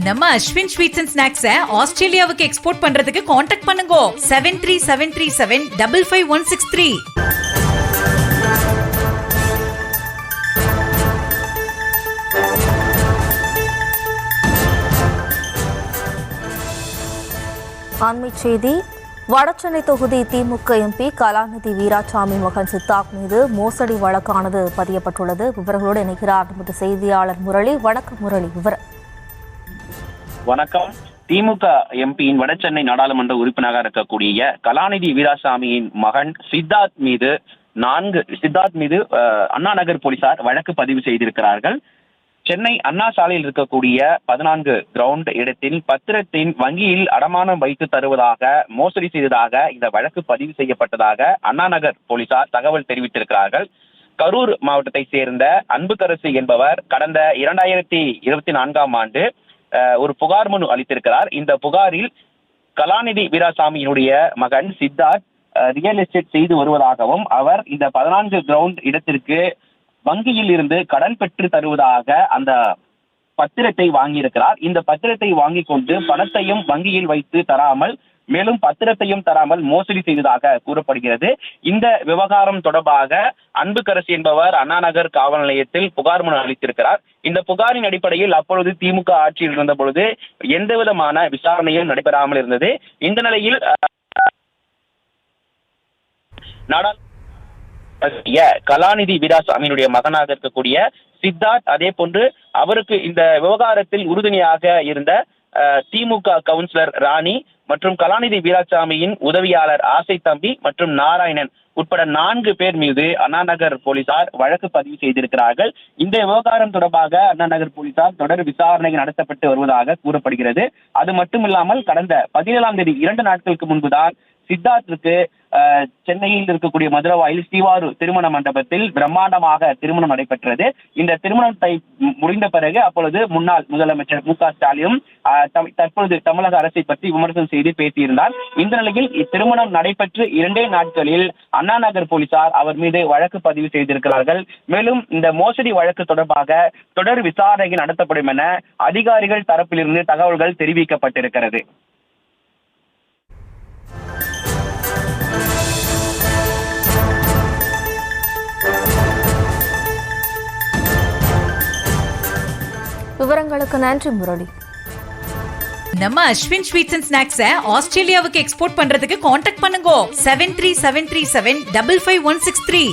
நம்ம Ashwin sweets and ஸ்நாக்ஸை ஆஸ்திரேலியாவுக்கு export பண்றதுக்கு காண்டாக்ட் பண்ணுங்க 7373755163. அண்மைச் செய்தி. வடசென்னை தொகுதி திமுக எம்பி கலாநிதி வீராசாமி மகன் சித்தார்த் மீது மோசடி வழக்கானது பதியப்பட்டுள்ளது. விவரங்களோடு இணைகிறார் நமது செய்தியாளர் முரளி. வணக்கம் முரளி, விவரம். வணக்கம். திமுக எம்பியின் வடசென்னை நாடாளுமன்ற உறுப்பினராக இருக்கக்கூடிய கலாநிதி வீராசாமியின் மகன் சித்தார்த் மீது அண்ணா நகர் போலீசார் வழக்கு பதிவு செய்திருக்கிறார்கள். சென்னை அண்ணா சாலையில் இருக்கக்கூடிய 14 கிரவுண்ட் இடத்தில் பத்திரத்தின் வங்கியில் அடமானம் வைத்து தருவதாக மோசடி செய்ததாக இந்த வழக்கு பதிவு செய்யப்பட்டதாக அண்ணா நகர் போலீசார் தகவல் தெரிவித்திருக்கிறார்கள். கரூர் மாவட்டத்தை சேர்ந்த அன்புக்கரசு என்பவர் கடந்த 2024ஆம் ஆண்டு ஒரு புகார் மனு அளித்திருக்கிறார். இந்த புகாரில் கலாநிதி வீராசாமியினுடைய மகன் சித்தார்த் ரியல் எஸ்டேட் செய்து வருவதாகவும் அவர் இந்த 14 கிரவுண்ட் இடத்திற்கு வங்கியில் இருந்து கடன் பெற்று தருவதாக அந்த பத்திரத்தை வாங்கியிருக்கிறார். இந்த பத்திரத்தை வாங்கி கொண்டு பணத்தையும் வங்கியில் வைத்து தராமல், மேலும் பத்திரத்தையும் தராமல் மோசடி செய்ததாக கூறப்படுகிறது. இந்த விவகாரம் தொடர்பாக அன்புக்கரசு என்பவர் அண்ணா நகர் காவல் நிலையத்தில் புகார் மனு அளித்திருக்கிறார். இந்த புகாரின் அடிப்படையில் அப்பொழுது திமுக ஆட்சியில் இருந்த பொழுது எந்த விதமான விசாரணையும் நடைபெறாமல் இருந்தது. இந்த நிலையில் கலாநிதி வீராசாமியினுடைய மகனாக இருக்கக்கூடிய சித்தார்த், அதே போன்று அவருக்கு இந்த விவகாரத்தில் உறுதுணையாக இருந்த திமுக கவுன்சிலர் ராணி மற்றும் கலாநிதி வீராசாமியின் உதவியாளர் ஆசை தம்பி மற்றும் நாராயணன் உட்பட 4 பேர் மீது அண்ணா நகர் போலீசார் வழக்கு பதிவு செய்திருக்கிறார்கள். இந்த விவகாரம் தொடர்பாக அண்ணா நகர் போலீசார் தொடர் விசாரணை நடத்தப்பட்டு வருவதாக கூறப்படுகிறது. அது மட்டுமில்லாமல் கடந்த 17ஆம் தேதி 2 நாட்களுக்கு முன்புதான் சித்தார்த்திற்கு சென்னையில் இருக்கக்கூடிய மதுரவாயில் ஸ்ரீவாரு திருமண மண்டபத்தில் பிரம்மாண்டமாக திருமணம் நடைபெற்றது. இந்த திருமணத்தை முடிந்த பிறகு அப்பொழுது முன்னாள் முதலமைச்சர் மு.க. ஸ்டாலினும் தற்பொழுது தமிழக அரசை பற்றி விமர்சனம் செய்து பேசியிருந்தார். இந்த நிலையில் இத்திருமணம் நடைபெற்று 2 நாட்களில் அண்ணா நகர் போலீசார் அவர் மீது வழக்கு பதிவு செய்திருக்கிறார்கள். மேலும் இந்த மோசடி வழக்கு தொடர்பாக தொடர் விசாரணை நடத்தப்படும் என அதிகாரிகள் தரப்பிலிருந்து தகவல்கள் தெரிவிக்கப்பட்டிருக்கிறது. விவரங்களுக்கு நன்றி முரளி. நம்ம அஸ்வின் ஸ்வீட்ஸ் அண்ட் ஸ்நாக்ஸை ஆஸ்திரேலியாவுக்கு எக்ஸ்போர்ட் பண்றதுக்கு காண்டாக்ட் பண்ணுங்க 7373755163.